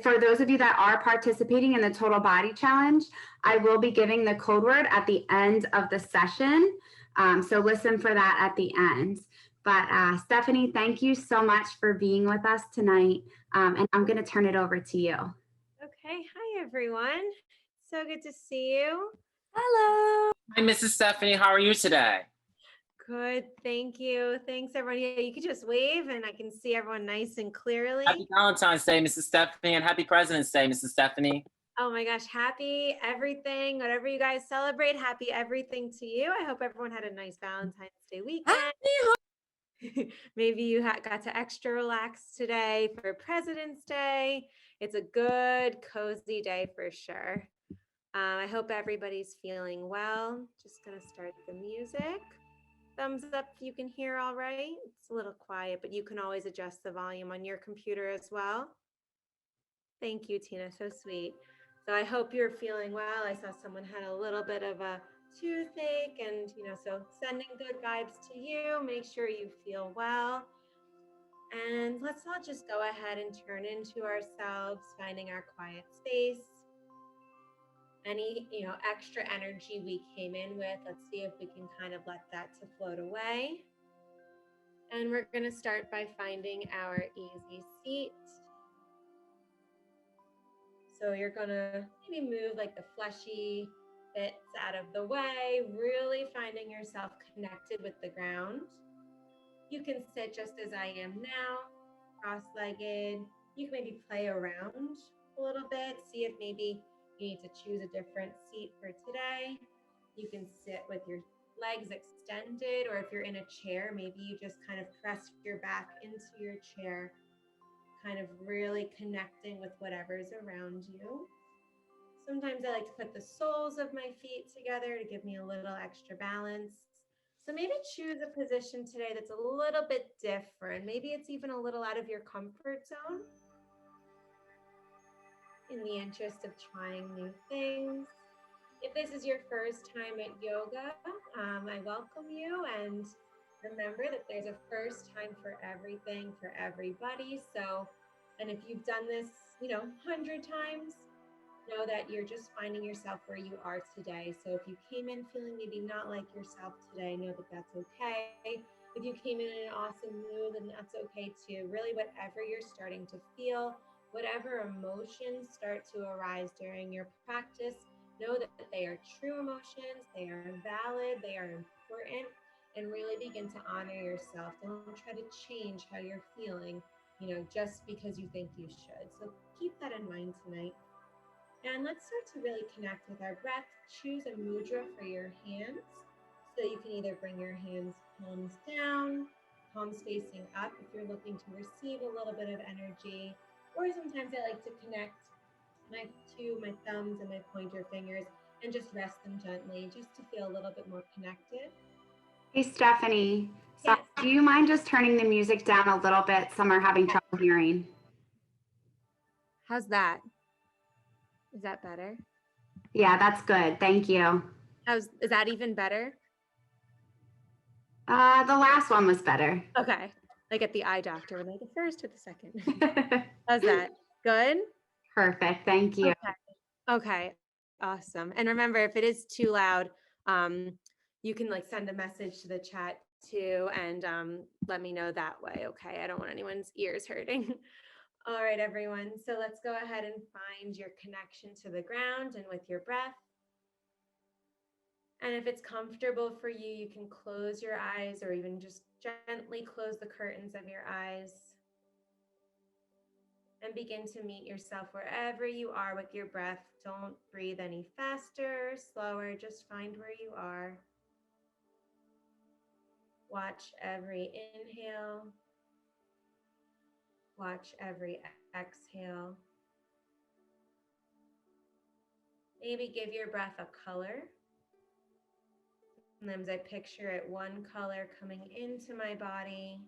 for those of you that are participating in the Total Body Challenge, I will be giving the code word at the end of the session. So listen for that at the end. But Stefanie, thank you so much for being with us tonight. And I'm going to turn it over to you. Okay. Hi, everyone. So good to see you. Hello. Hi, Mrs. Stefanie. How are you today? Good. Thank you. Thanks, everyone. Yeah, you could just wave and I can see everyone nice and clearly. Happy Valentine's Day, Mrs. Stefanie, and happy President's Day, Mrs. Stefanie. Oh my gosh. Happy everything. Whatever you guys celebrate, happy everything to you. I hope everyone had a nice Valentine's Day weekend. Maybe you got to extra relax today for President's Day. It's a good, cozy day for sure. I hope everybody's feeling well. Just going to start the music. Thumbs up if you can hear all right. It's a little quiet, but you can always adjust the volume on your computer as well. Thank you, Tina. So sweet. So I hope you're feeling well. I saw someone had a little bit of a toothache and, so sending good vibes to you. Make sure you feel well. And let's all just go ahead and turn into ourselves, finding our quiet space. Any, extra energy we came in with, let's see if we can kind of let that to float away. And we're going to start by finding our easy seat. So you're going to maybe move like the fleshy bits out of the way, really finding yourself connected with the ground. You can sit just as I am now, cross-legged. You can maybe play around a little bit, see if maybe you need to choose a different seat for today. You can sit with your legs extended, or if you're in a chair, maybe you just kind of press your back into your chair, kind of really connecting with whatever's around you. Sometimes I like to put the soles of my feet together to give me a little extra balance. So maybe choose a position today that's a little bit different. Maybe it's even a little out of your comfort zone, in the interest of trying new things. If this is your first time at yoga, I welcome you, and remember that there's a first time for everything, for everybody. So, and if you've done this, 100 times, know that you're just finding yourself where you are today. So if you came in feeling maybe not like yourself today, know that that's okay. If you came in an awesome mood, then that's okay too. Really, whatever you're starting to feel, whatever emotions start to arise during your practice, know that they are true emotions, they are valid, they are important, and really begin to honor yourself. Don't try to change how you're feeling, just because you think you should. So keep that in mind tonight. And let's start to really connect with our breath. Choose a mudra for your hands. So you can either bring your hands palms down, palms facing up if you're looking to receive a little bit of energy. Or sometimes I like to connect my thumbs and my pointer fingers and just rest them gently, just to feel a little bit more connected. Hey, Stefanie, Yes. Do you mind just turning the music down a little bit? Some are having trouble hearing. How's that? Is that better? Yeah, that's good. Thank you. Is that even better? The last one was better. Okay. Like at the eye doctor, like the first or the second. How's that? Good? Perfect. Thank you. Okay. Awesome. And remember, if it is too loud, you can send a message to the chat too, and let me know that way. Okay. I don't want anyone's ears hurting. All right, everyone. So let's go ahead and find your connection to the ground and with your breath. And if it's comfortable for you, you can close your eyes or even just gently close the curtains of your eyes and begin to meet yourself wherever you are with your breath. Don't breathe any faster or slower. Just find where you are. Watch every inhale. Watch every exhale. Maybe give your breath a color. Sometimes I picture it one color coming into my body,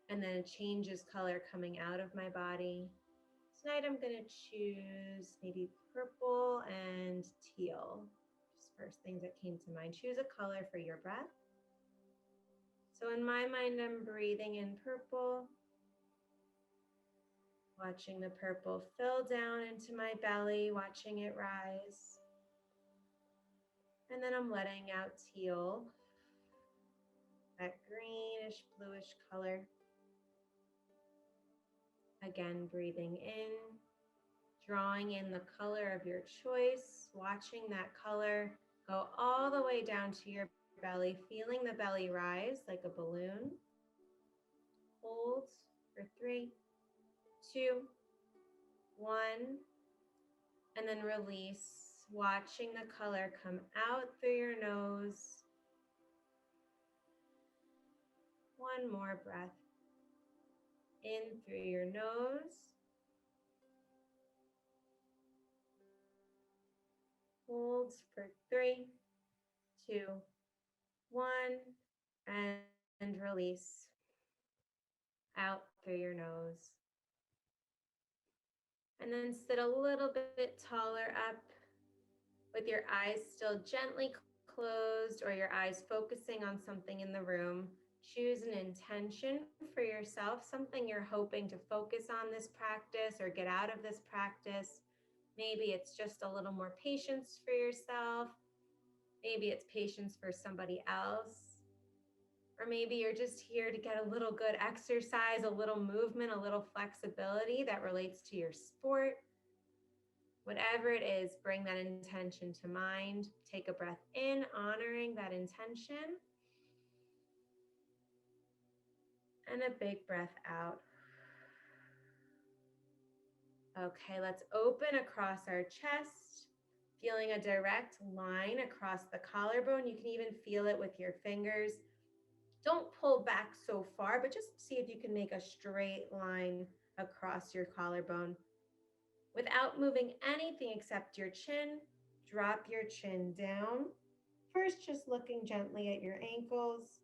and then it changes color coming out of my body. Tonight I'm going to choose maybe purple and teal. Just first things that came to mind. Choose a color for your breath. So in my mind, I'm breathing in purple. Watching the purple fill down into my belly, watching it rise. And then I'm letting out teal, that greenish, bluish color. Again, breathing in, drawing in the color of your choice, watching that color go all the way down to your belly, feeling the belly rise like a balloon. Hold for 3, 2, 1, and then release, watching the color come out through your nose. One more breath. In through your nose. Hold for 3, 2, 1, and release out through your nose. And then sit a little bit taller up with your eyes still gently closed or your eyes focusing on something in the room. Choose an intention for yourself, something you're hoping to focus on this practice or get out of this practice. Maybe it's just a little more patience for yourself. Maybe it's patience for somebody else. Or maybe you're just here to get a little good exercise, a little movement, a little flexibility that relates to your sport. Whatever it is, bring that intention to mind. Take a breath in, honoring that intention. And a big breath out. Okay, let's open across our chest, feeling a direct line across the collarbone. You can even feel it with your fingers. Don't pull back so far, but just see if you can make a straight line across your collarbone. Without moving anything except your chin, drop your chin down. First, just looking gently at your ankles,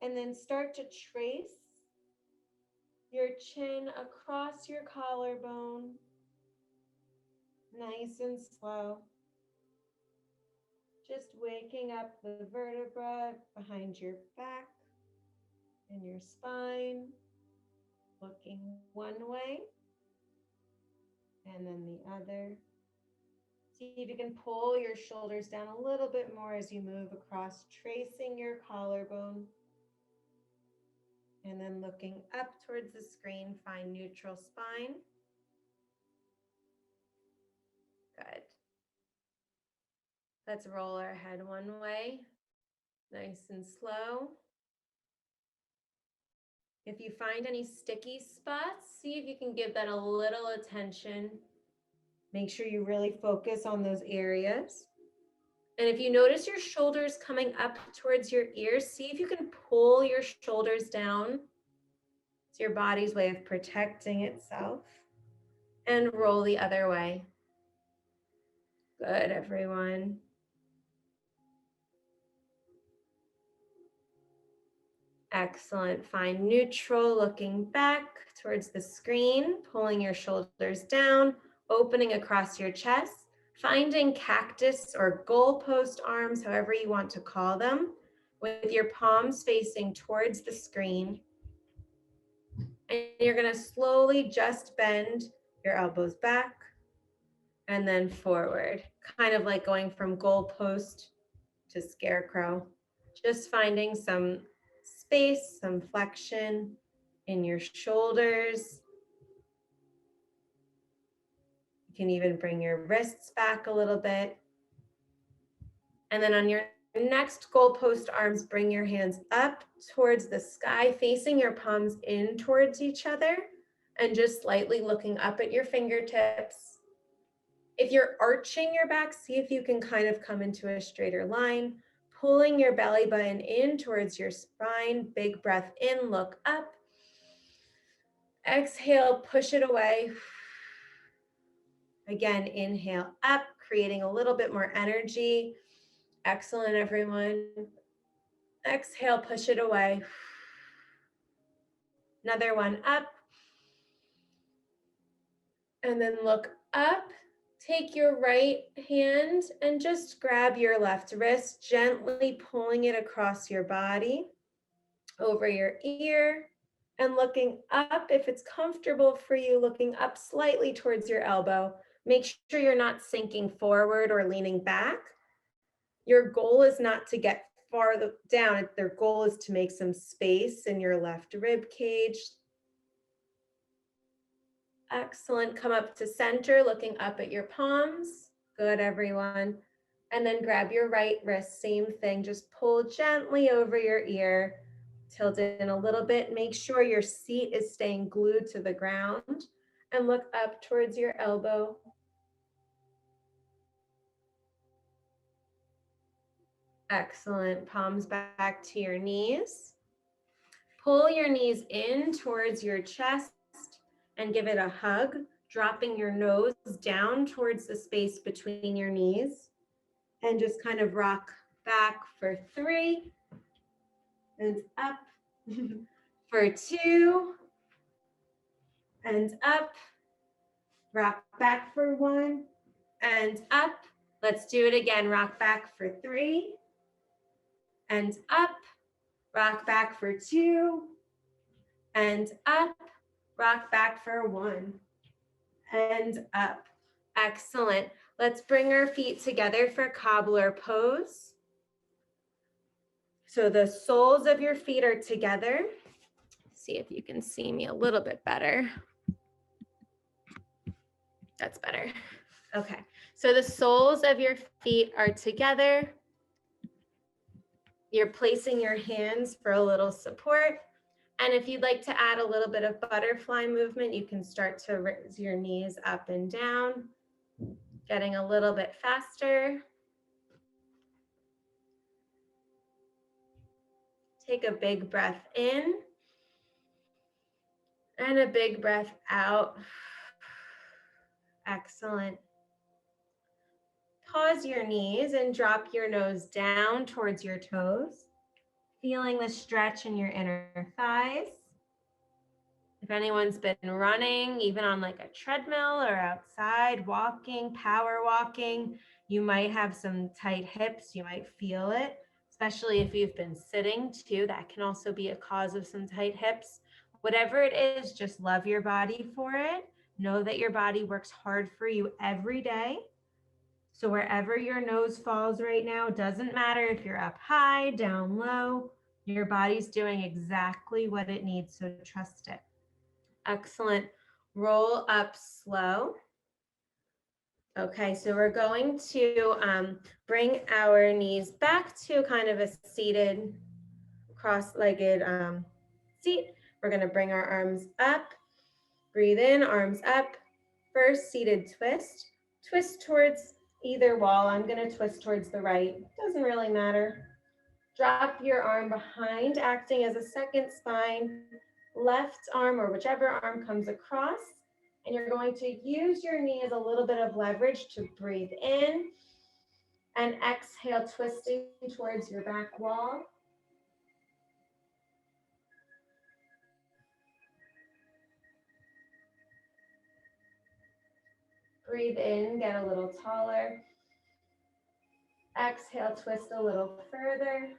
and then start to trace your chin across your collarbone, nice and slow. Just waking up the vertebra behind your back and your spine, looking one way and then the other. See if you can pull your shoulders down a little bit more as you move across, tracing your collarbone. And then looking up towards the screen, find neutral spine. Good. Let's roll our head one way, nice and slow. If you find any sticky spots, see if you can give that a little attention. Make sure you really focus on those areas. And if you notice your shoulders coming up towards your ears, see if you can pull your shoulders down. It's your body's way of protecting itself. And roll the other way. Good, everyone. Excellent. Find neutral, looking back towards the screen, pulling your shoulders down, opening across your chest, finding cactus or goalpost arms, however you want to call them, with your palms facing towards the screen. And you're going to slowly just bend your elbows back and then forward, kind of like going from goalpost to scarecrow. Just finding some space, some flexion in your shoulders. You can even bring your wrists back a little bit. And then on your next goalpost arms, bring your hands up towards the sky, facing your palms in towards each other, and just slightly looking up at your fingertips. If you're arching your back, see if you can kind of come into a straighter line, pulling your belly button in towards your spine. Big breath in, look up. Exhale, push it away. Again, inhale up, creating a little bit more energy. Excellent, everyone. Exhale, push it away. Another one up. And then look up. Take your right hand and just grab your left wrist, gently pulling it across your body, over your ear, And looking up, if it's comfortable for you, looking up slightly towards your elbow. Make sure you're not sinking forward or leaning back. Your goal is not to get far down. Their goal is to make some space in your left rib cage. Excellent. Come up to center, looking up at your palms. Good, everyone. And then grab your right wrist, same thing. Just pull gently over your ear. Tilt it in a little bit. Make sure your seat is staying glued to the ground. And look up towards your elbow. Excellent. Palms back to your knees. Pull your knees in towards your chest and give it a hug, dropping your nose down towards the space between your knees. And just kind of rock back for 3 and up for 2 and up. Rock back for 1 and up. Let's do it again. Rock back for 3 and up. Rock back for 2 and up. Rock back for 1 and up. Excellent. Let's bring our feet together for Cobbler Pose. So the soles of your feet are together. See if you can see me a little bit better. That's better. Okay. So the soles of your feet are together. You're placing your hands for a little support. And if you'd like to add a little bit of butterfly movement, you can start to raise your knees up and down, getting a little bit faster. Take a big breath in and a big breath out. Excellent. Pause your knees and drop your nose down towards your toes, feeling the stretch in your inner thighs. If anyone's been running, even on like a treadmill or outside, walking, power walking, you might have some tight hips. You might feel it, especially if you've been sitting too. That can also be a cause of some tight hips. Whatever it is, just love your body for it. Know that your body works hard for you every day. So wherever your nose falls right now, doesn't matter if you're up high, down low, your body's doing exactly what it needs, so trust it. Excellent. Roll up slow. Okay, so we're going to bring our knees back to kind of a seated, cross-legged seat. We're going to bring our arms up. Breathe in, arms up. First seated twist. Twist towards either wall. I'm going to twist towards the right. Doesn't really matter. Drop your arm behind, acting as a second spine. Left arm or whichever arm comes across. And you're going to use your knee as a little bit of leverage to breathe in. And exhale, twisting towards your back wall. Breathe in, get a little taller. Exhale, twist a little further.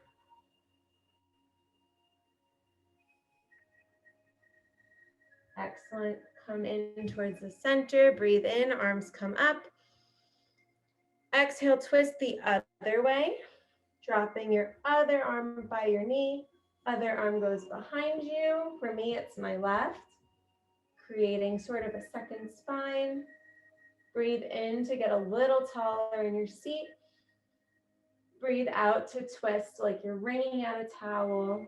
Excellent. Come in towards the center. Breathe in, arms come up. Exhale, twist the other way. Dropping your other arm by your knee. Other arm goes behind you. For me, it's my left. Creating sort of a second spine. Breathe in to get a little taller in your seat. Breathe out to twist like you're wringing out a towel.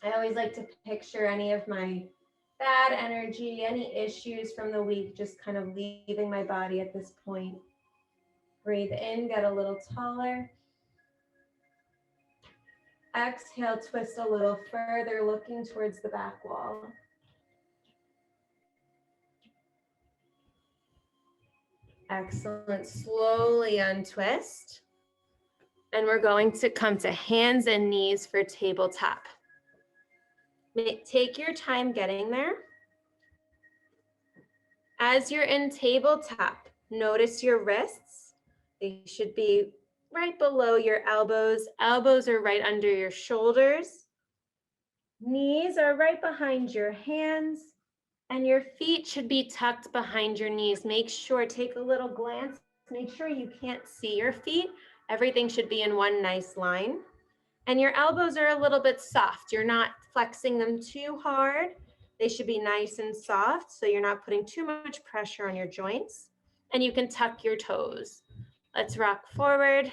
I always like to picture any of my bad energy, any issues from the week, just kind of leaving my body at this point. Breathe in, get a little taller. Exhale, twist a little further, looking towards the back wall. Excellent. Slowly untwist. And we're going to come to hands and knees for tabletop. Take your time getting there. As you're in tabletop, notice your wrists. They should be right below your elbows. Elbows are right under your shoulders. Knees are right behind your hands, and your feet should be tucked behind your knees. Make sure, take a little glance, make sure you can't see your feet. Everything should be in one nice line. And your elbows are a little bit soft. You're not flexing them too hard. They should be nice and soft, so you're not putting too much pressure on your joints. And you can tuck your toes. Let's rock forward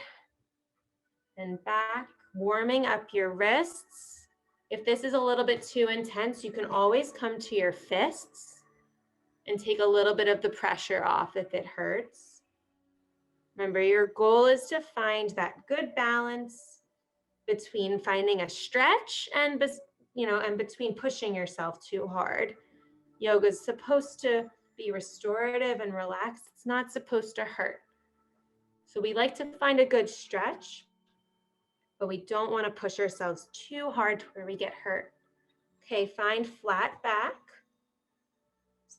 and back, warming up your wrists. If this is a little bit too intense, you can always come to your fists and take a little bit of the pressure off if it hurts. Remember, your goal is to find that good balance between finding a stretch and between pushing yourself too hard. Yoga is supposed to be restorative and relaxed. It's not supposed to hurt. So we like to find a good stretch, but we don't want to push ourselves too hard to where we get hurt. Okay, find flat back.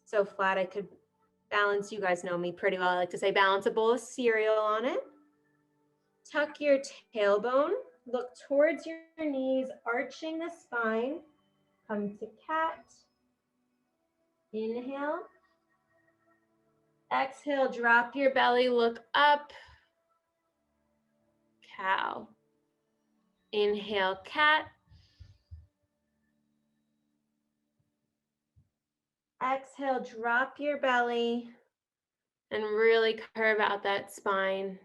So flat I could balance, you guys know me pretty well. I like to say balance a bowl of cereal on it. Tuck your tailbone, look towards your knees, arching the spine. Come to cat. Inhale. Exhale, drop your belly, look up. Cow. Inhale, cat. Exhale, drop your belly and really curve out that spine.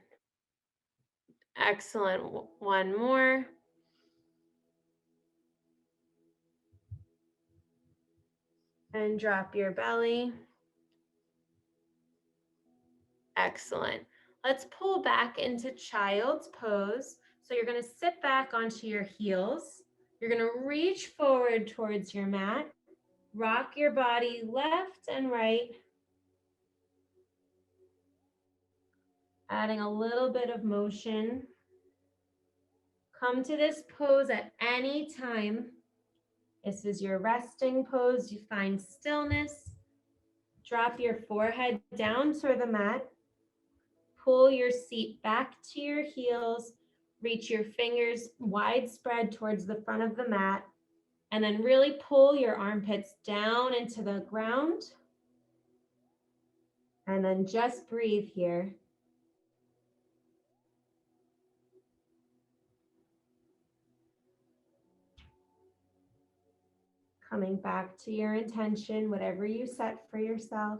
Excellent. One more. And drop your belly. Excellent. Let's pull back into child's pose. So you're going to sit back onto your heels. You're going to reach forward towards your mat. Rock your body left and right. Adding a little bit of motion. Come to this pose at any time. This is your resting pose. You find stillness. Drop your forehead down toward the mat. Pull your seat back to your heels. Reach your fingers widespread towards the front of the mat. And then really pull your armpits down into the ground. And then just breathe here. Coming back to your intention, whatever you set for yourself.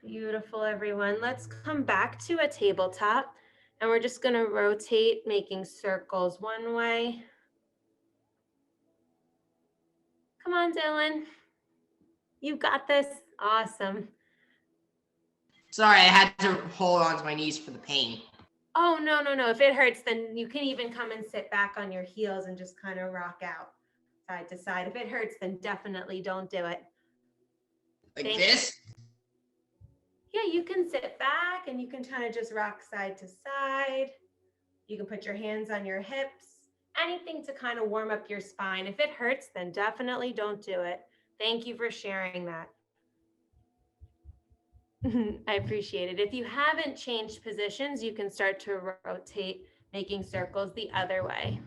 Beautiful, everyone. Let's come back to a tabletop, and we're just going to rotate, making circles one way. Come on, Dylan. You got this. Awesome. Sorry, I had to hold on to my knees for the pain. Oh, no. If it hurts, then you can even come and sit back on your heels and just kind of rock out side to side. If it hurts, then definitely don't do it. Like this? Yeah, you can sit back and you can kind of just rock side to side. You can put your hands on your hips, anything to kind of warm up your spine. If it hurts, then definitely don't do it. Thank you for sharing that. I appreciate it. If you haven't changed positions, you can start to rotate, making circles the other way.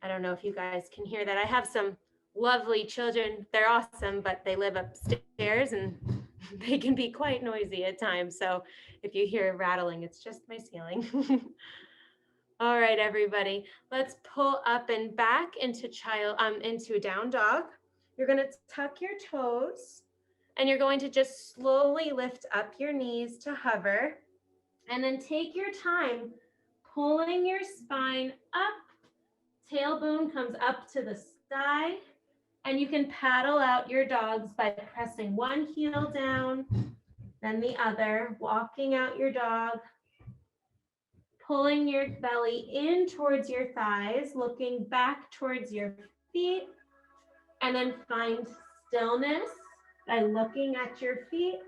I don't know if you guys can hear that. I have some lovely children. They're awesome, but they live upstairs and they can be quite noisy at times. So if you hear rattling, it's just my ceiling. All right, everybody, let's pull up and back into down dog. You're going to tuck your toes and you're going to just slowly lift up your knees to hover, and then take your time pulling your spine up. Tailbone comes up to the sky, and you can paddle out your dogs by pressing one heel down, then the other, walking out your dog, pulling your belly in towards your thighs, looking back towards your feet, and then find stillness by looking at your feet.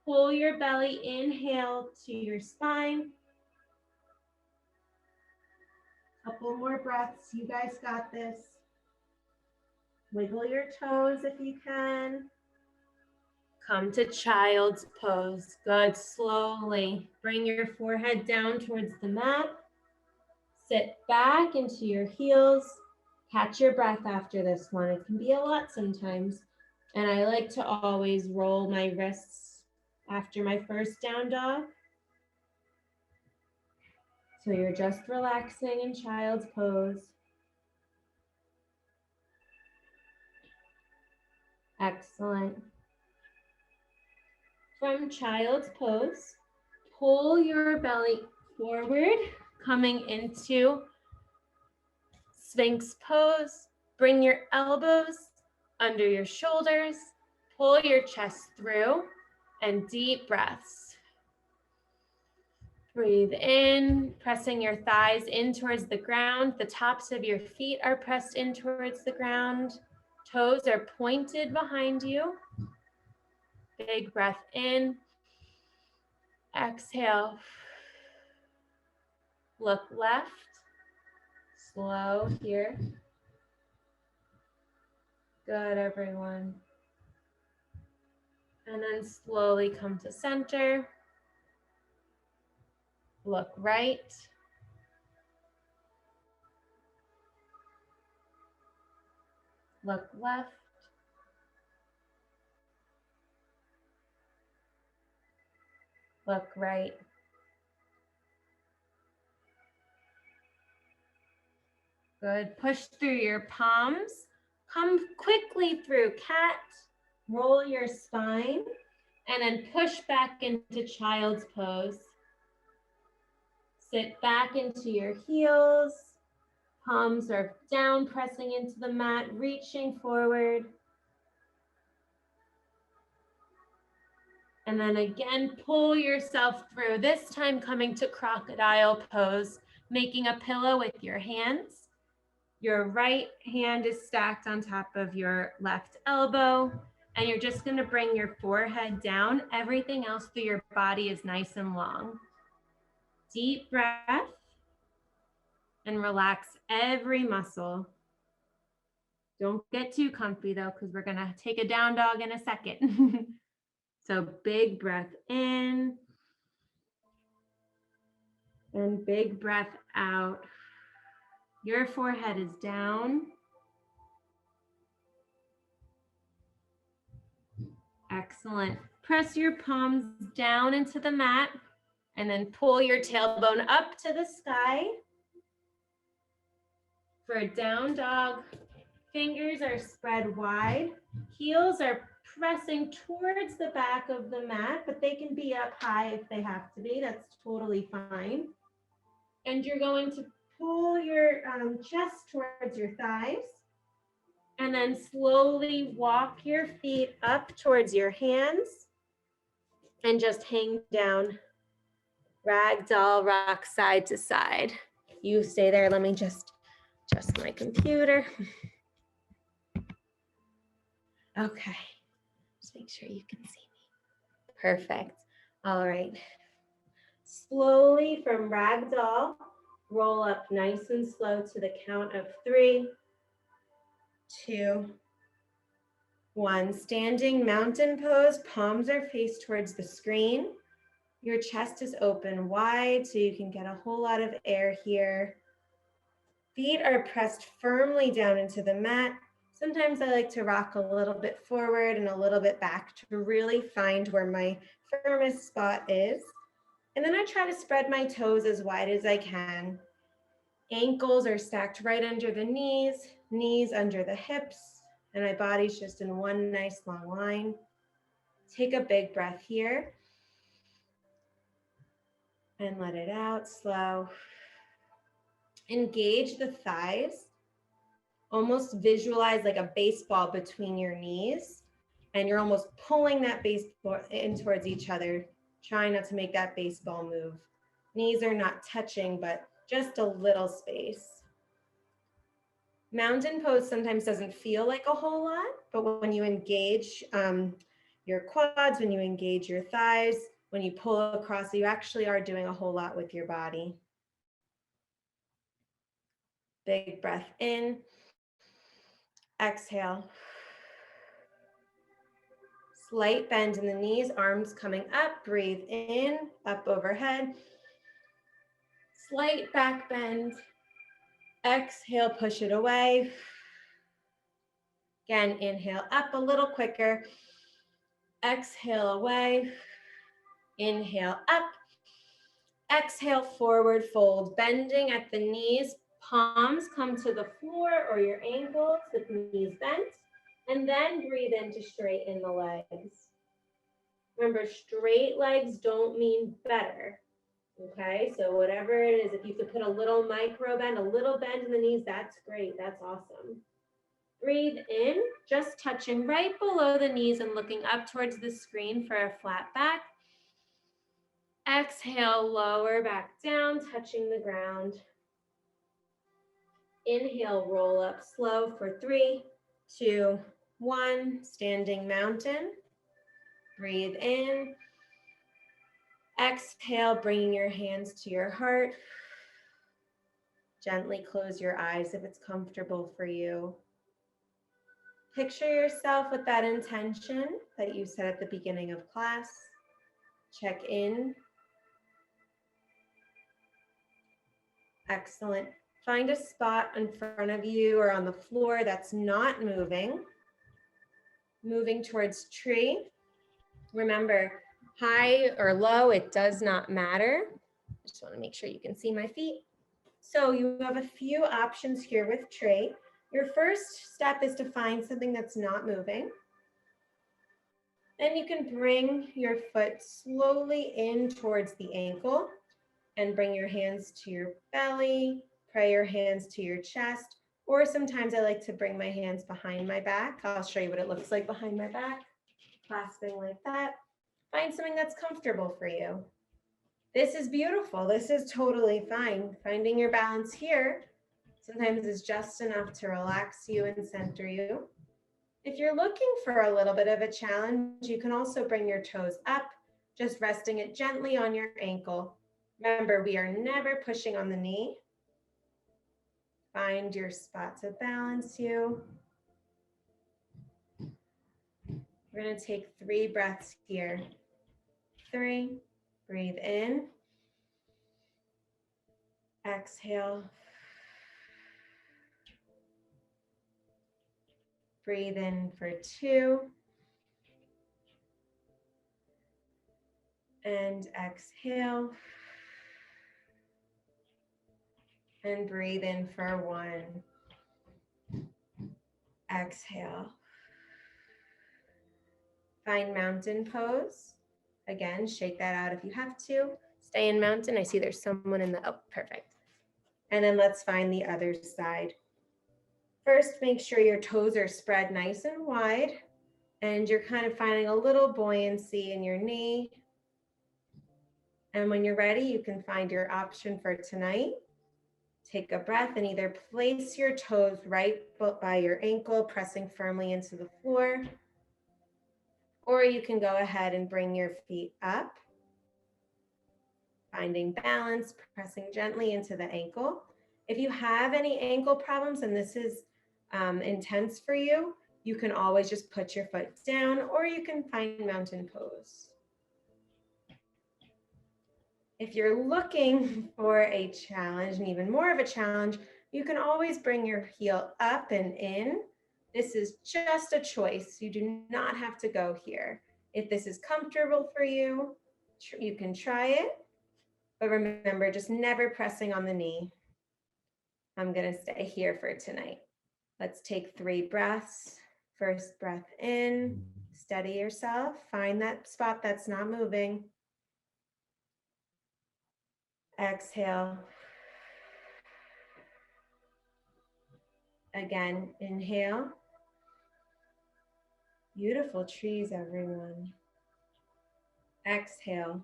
Pull your belly, inhale to your spine. Couple more breaths, you guys got this. Wiggle your toes if you can. Come to child's pose. Good. Slowly bring your forehead down towards the mat. Sit back into your heels. Catch your breath after this one. It can be a lot sometimes. And I like to always roll my wrists after my first down dog. So you're just relaxing in child's pose. Excellent. From child's pose, pull your belly forward, coming into Sphinx pose. Bring your elbows under your shoulders, pull your chest through, and deep breaths. Breathe in, pressing your thighs in towards the ground. The tops of your feet are pressed in towards the ground. Toes are pointed behind you. Big breath in. Exhale. Look left. Slow here. Good, everyone. And then slowly come to center. Look right. Look left. Look right. Good. Push through your palms. Come quickly through cat. Roll your spine. And then push back into child's pose. Sit back into your heels. Palms are down, pressing into the mat, reaching forward. And then again, pull yourself through, this time coming to crocodile pose, making a pillow with your hands. Your right hand is stacked on top of your left elbow, and you're just gonna bring your forehead down. Everything else through your body is nice and long. Deep breath, and relax every muscle. Don't get too comfy though, because we're gonna take a down dog in a second. So big breath in and big breath out. Your forehead is down. Excellent. Press your palms down into the mat and then pull your tailbone up to the sky. For a down dog, fingers are spread wide. Heels are pressing towards the back of the mat, but they can be up high if they have to be. That's totally fine. And you're going to pull your chest towards your thighs, and then slowly walk your feet up towards your hands and just hang down. Ragdoll rock side to side. You stay there. Let me just adjust my computer. Okay. Just make sure you can see me. Perfect. All right. Slowly from ragdoll, roll up nice and slow to the count of 3, 2, 1. Standing mountain pose, palms are faced towards the screen. Your chest is open wide so you can get a whole lot of air here. Feet are pressed firmly down into the mat. Sometimes I like to rock a little bit forward and a little bit back to really find where my firmest spot is. And then I try to spread my toes as wide as I can. Ankles are stacked right under the knees, knees under the hips, and my body's just in one nice long line. Take a big breath here. And let it out, slow. Engage the thighs. Almost visualize like a baseball between your knees, and you're almost pulling that baseball in towards each other, trying not to make that baseball move. Knees are not touching, but just a little space. Mountain pose sometimes doesn't feel like a whole lot, but when you engage your quads, when you engage your thighs, when you pull across, you actually are doing a whole lot with your body. Big breath in. Exhale. Slight bend in the knees, arms coming up. Breathe in, up overhead. Slight back bend. Exhale, push it away. Again, inhale up a little quicker. Exhale away. Inhale up. Exhale, forward fold. Bending at the knees. Palms come to the floor or your ankles with knees bent. And then breathe in to straighten the legs. Remember, straight legs don't mean better. Okay, so whatever it is, if you could put a little micro bend, a little bend in the knees, that's great. That's awesome. Breathe in, just touching right below the knees and looking up towards the screen for a flat back. Exhale, lower back down, touching the ground. Inhale, roll up slow for 3, 2, 1. Standing mountain. Breathe in. Exhale, bringing your hands to your heart. Gently close your eyes if it's comfortable for you. Picture yourself with that intention that you said at the beginning of class. Check in. Excellent. Find a spot in front of you or on the floor that's not moving. Moving towards tree. Remember, high or low, it does not matter. I just want to make sure you can see my feet. So you have a few options here with tree. Your first step is to find something that's not moving. Then you can bring your foot slowly in towards the ankle and bring your hands to your belly, pray your hands to your chest, or sometimes I like to bring my hands behind my back. I'll show you what it looks like behind my back, clasping like that. Find something that's comfortable for you. This is beautiful. This is totally fine. Finding your balance here sometimes is just enough to relax you and center you. If you're looking for a little bit of a challenge, you can also bring your toes up, just resting it gently on your ankle. Remember, we are never pushing on the knee. Find your spot to balance you. We're going to take 3 breaths here. 3, breathe in. Exhale. Breathe in for 2. And exhale. And breathe in for 1. Exhale. Find mountain pose. Again, shake that out if you have to. Stay in mountain. I see there's someone in the, oh, perfect. And then let's find the other side. First, make sure your toes are spread nice and wide, and you're kind of finding a little buoyancy in your knee. And when you're ready, you can find your option for tonight. Take a breath and either place your toes right by your ankle, pressing firmly into the floor, or you can go ahead and bring your feet up, finding balance, pressing gently into the ankle. If you have any ankle problems and this is intense for you, you can always just put your foot down, or you can find mountain pose. If you're looking for a challenge, and even more of a challenge, you can always bring your heel up and in. This is just a choice. You do not have to go here. If this is comfortable for you, you can try it. But remember, just never pressing on the knee. I'm going to stay here for tonight. Let's take 3 breaths. First breath in, steady yourself. Find that spot that's not moving. Exhale. Again, inhale. Beautiful trees, everyone. Exhale.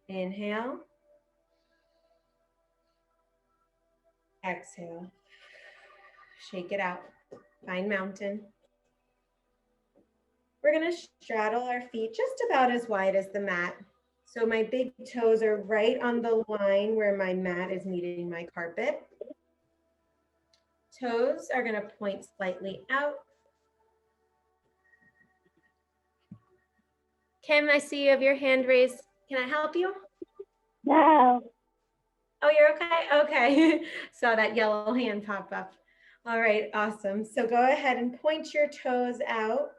Inhale. Exhale. Shake it out. Find mountain. We're going to straddle our feet just about as wide as the mat. So my big toes are right on the line where my mat is meeting my carpet. toes are going to point slightly out. Kim, I see you have your hand raised. Can I help you? No. Oh, you're okay? Okay. Saw that yellow hand pop up. All right, awesome. So go ahead and point your toes out.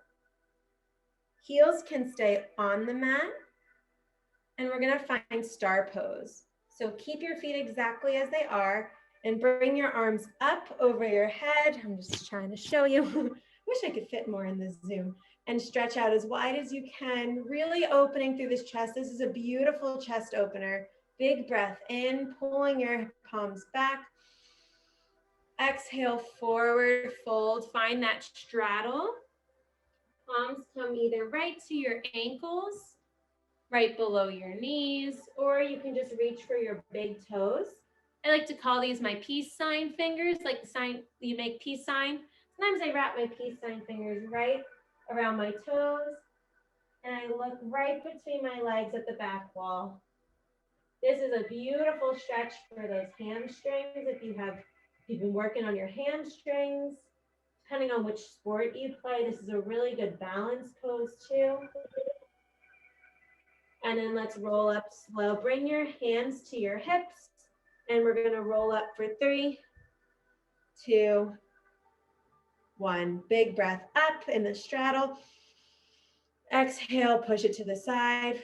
Heels can stay on the mat. And we're gonna find star pose. So keep your feet exactly as they are and bring your arms up over your head. I'm just trying to show you. Wish I could fit more in this Zoom. And stretch out as wide as you can, really opening through this chest. This is a beautiful chest opener. Big breath in, pulling your palms back. Exhale, forward fold. Find that straddle. Palms come either right to your ankles, right below your knees, or you can just reach for your big toes. I like to call these my peace sign fingers, like the sign you make peace sign. Sometimes I wrap my peace sign fingers right around my toes, and I look right between my legs at the back wall. This is a beautiful stretch for those hamstrings. If you've been working on your hamstrings, depending on which sport you play, this is a really good balance pose too. And then let's roll up slow. Bring your hands to your hips, and we're gonna roll up for 3, 2, 1. Big breath up in the straddle. Exhale, push it to the side.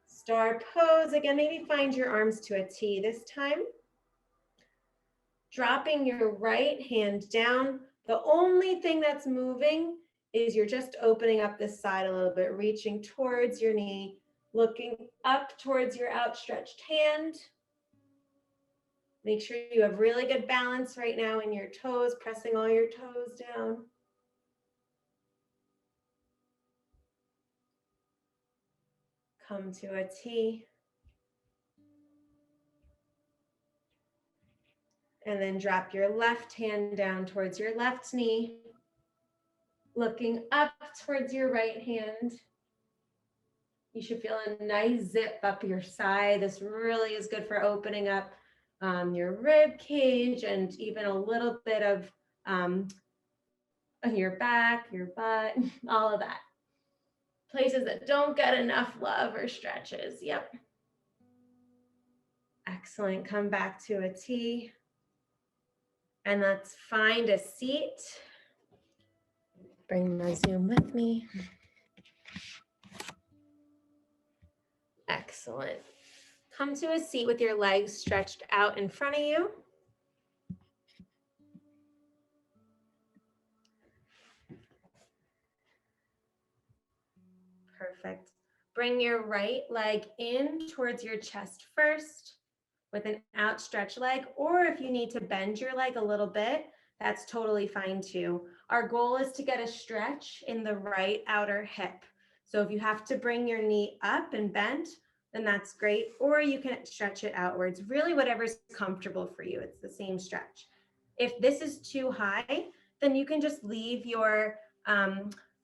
Star pose. Again, maybe find your arms to a T this time. Dropping your right hand down. The only thing that's moving is you're just opening up this side a little bit, reaching towards your knee, looking up towards your outstretched hand. Make sure you have really good balance right now in your toes, pressing all your toes down. Come to a T. And then drop your left hand down towards your left knee, looking up towards your right hand. You should feel a nice zip up your side. This really is good for opening up your rib cage and even a little bit of your back, your butt, all of that. Places that don't get enough love or stretches. Yep. Excellent. Come back to a T. And let's find a seat. Bring my Zoom with me. Excellent. Come to a seat with your legs stretched out in front of you. Perfect. Bring your right leg in towards your chest first with an outstretched leg, or if you need to bend your leg a little bit, that's totally fine too. Our goal is to get a stretch in the right outer hip. So if you have to bring your knee up and bent, then that's great, or you can stretch it outwards. Really, whatever's comfortable for you, it's the same stretch. If this is too high, then you can just leave your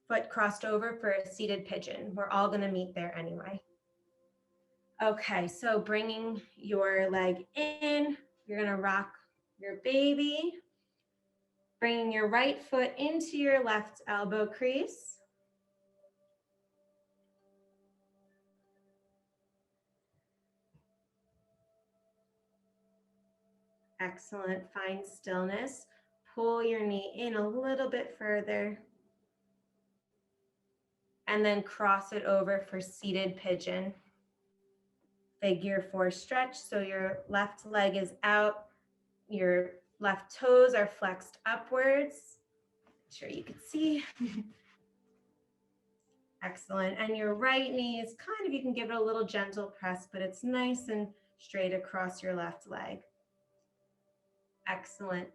foot crossed over for a seated pigeon. We're all gonna meet there anyway. Okay, so bringing your leg in, you're gonna rock your baby. Bringing your right foot into your left elbow crease. Excellent, find stillness. Pull your knee in a little bit further. And then cross it over for seated pigeon. Figure 4 stretch, so your left leg is out, your left toes are flexed upwards. Make sure you can see. Excellent, and your right knee is kind of, you can give it a little gentle press, but it's nice and straight across your left leg. Excellent.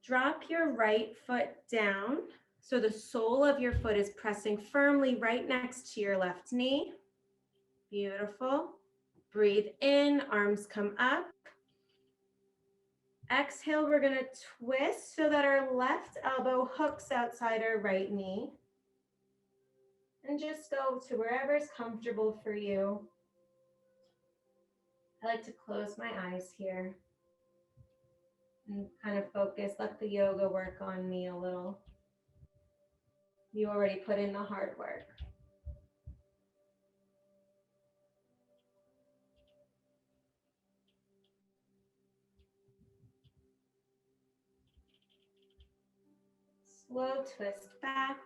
Drop your right foot down, so the sole of your foot is pressing firmly right next to your left knee. Beautiful. Breathe in, arms come up. Exhale, we're gonna twist so that our left elbow hooks outside our right knee. And just go to wherever's comfortable for you. I like to close my eyes here. and kind of focus. Let the yoga work on me a little. You already put in the hard work. Slow twist back.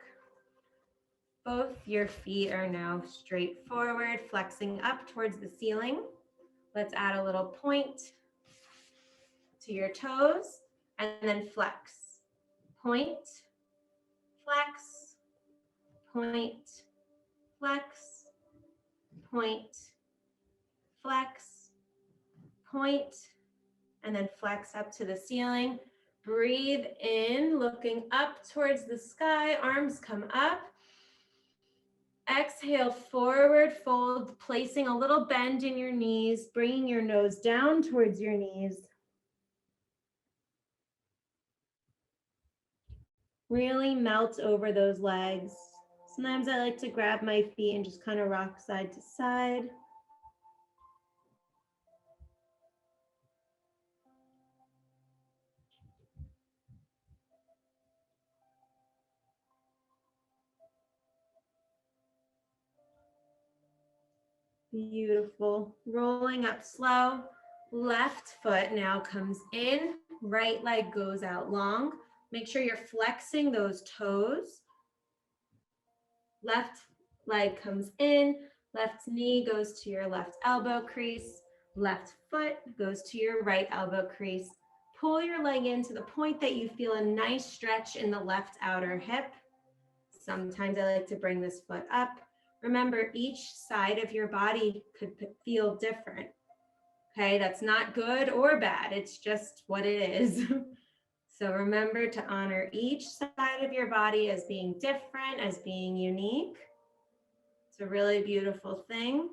Both your feet are now straight forward, flexing up towards the ceiling. Let's add a little point to your toes and then flex. Point, flex, point, flex, point, flex, point, and then flex up to the ceiling. Breathe in, looking up towards the sky, arms come up. Exhale, forward fold, placing a little bend in your knees, bringing your nose down towards your knees. Really melt over those legs. Sometimes I like to grab my feet and just kind of rock side to side. Beautiful. Rolling up slow. Left foot now comes in. Right leg goes out long. Make sure you're flexing those toes. Left leg comes in. Left knee goes to your left elbow crease. Left foot goes to your right elbow crease. Pull your leg in to the point that you feel a nice stretch in the left outer hip. Sometimes I like to bring this foot up. Remember, each side of your body could feel different. Okay, that's not good or bad. It's just what it is. So remember to honor each side of your body as being different, as being unique. It's a really beautiful thing.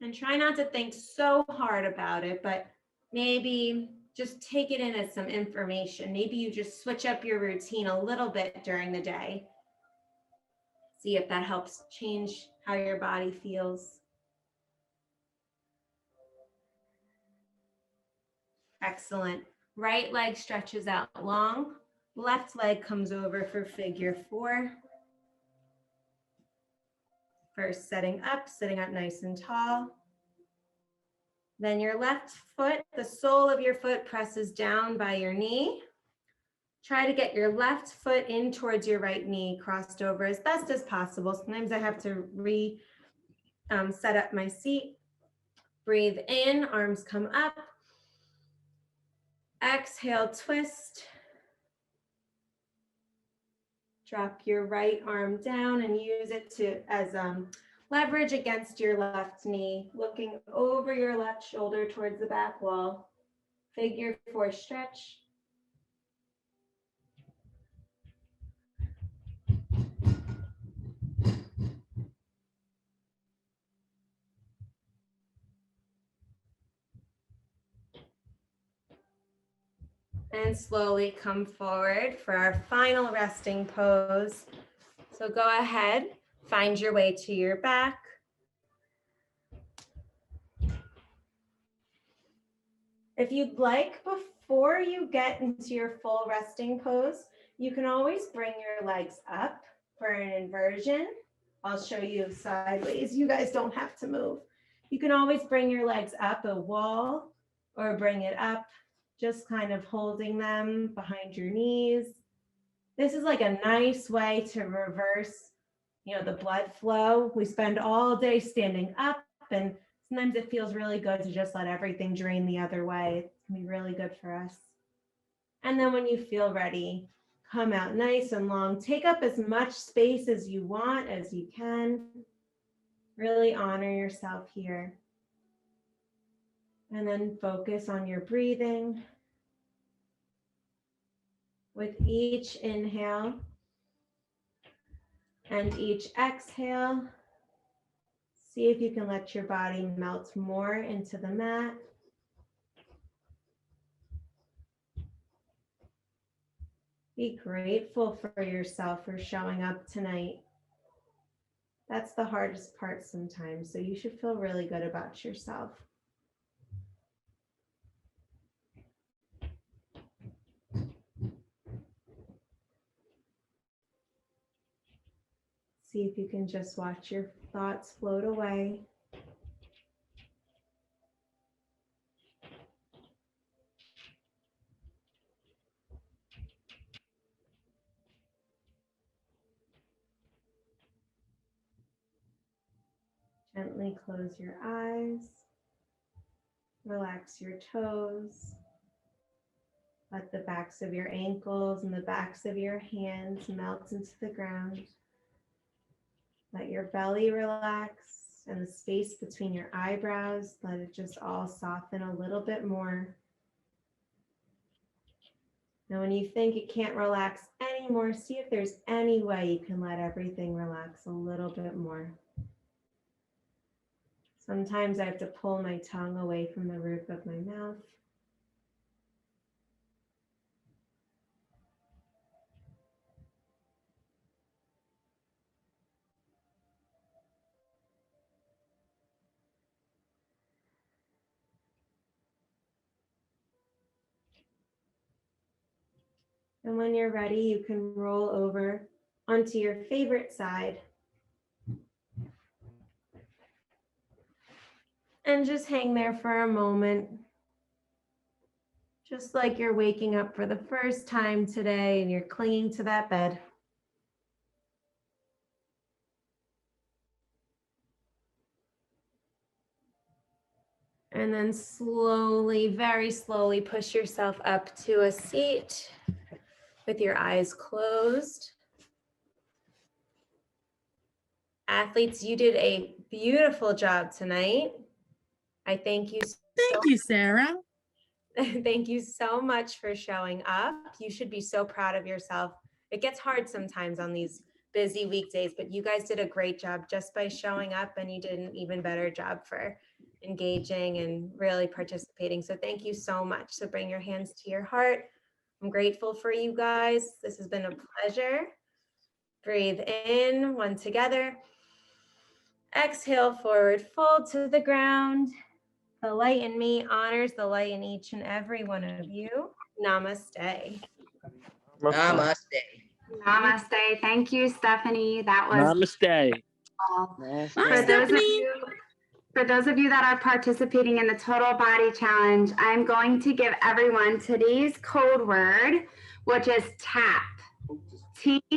And try not to think so hard about it, but maybe just take it in as some information. Maybe you just switch up your routine a little bit during the day. See if that helps change how your body feels. Excellent. Right leg stretches out long. Left leg comes over for figure 4. First, sitting up nice and tall. Then your left foot, the sole of your foot presses down by your knee. Try to get your left foot in towards your right knee, crossed over as best as possible. Sometimes I have to set up my seat. Breathe in, arms come up. Exhale, twist. Drop your right arm down and use it as leverage against your left knee, looking over your left shoulder towards the back wall. Figure 4 stretch. And slowly come forward for our final resting pose. So go ahead, find your way to your back. If you'd like, before you get into your full resting pose, you can always bring your legs up for an inversion. I'll show you sideways. You guys don't have to move. You can always bring your legs up a wall or bring it up, just kind of holding them behind your knees. This is like a nice way to reverse, the blood flow. We spend all day standing up, and sometimes it feels really good to just let everything drain the other way. It can be really good for us. And then when you feel ready, come out nice and long. Take up as much space as you want, as you can. Really honor yourself here. And then focus on your breathing. With each inhale and each exhale, see if you can let your body melt more into the mat. Be grateful for yourself for showing up tonight. That's the hardest part sometimes, so you should feel really good about yourself. See if you can just watch your thoughts float away. Gently close your eyes. Relax your toes. Let the backs of your ankles and the backs of your hands melt into the ground. Let your belly relax and the space between your eyebrows, let it just all soften a little bit more. Now, when you think it can't relax anymore, see if there's any way you can let everything relax a little bit more. Sometimes I have to pull my tongue away from the roof of my mouth. And when you're ready, you can roll over onto your favorite side. And just hang there for a moment. Just like you're waking up for the first time today and you're clinging to that bed. And then slowly, very slowly push yourself up to a seat with your eyes closed. Athletes, you did a beautiful job tonight. I thank you. Thank you, Sarah. Thank you so much for showing up. You should be so proud of yourself. It gets hard sometimes on these busy weekdays, but you guys did a great job just by showing up, and you did an even better job for engaging and really participating. So thank you so much. So bring your hands to your heart. I'm grateful for you guys. This has been a pleasure. Breathe in, one together. Exhale, forward fold to the ground. The light in me honors the light in each and every one of you. Namaste. Namaste. Namaste. Thank you, Stephanie. That was Namaste. all. Bye, For for those of you that are participating in the Total Body Challenge, I'm going to give everyone today's code word, which is TAP. T-A-P,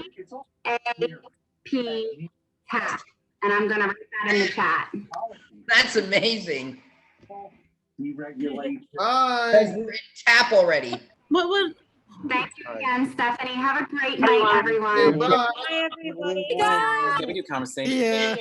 TAP. And I'm going to write that in the chat. That's amazing. Deregulation. Bye. Tap already. What? Thank you again, Stephanie. Have a great night, everyone. Bye. Bye, everybody. Yeah, we do conversation. Yeah.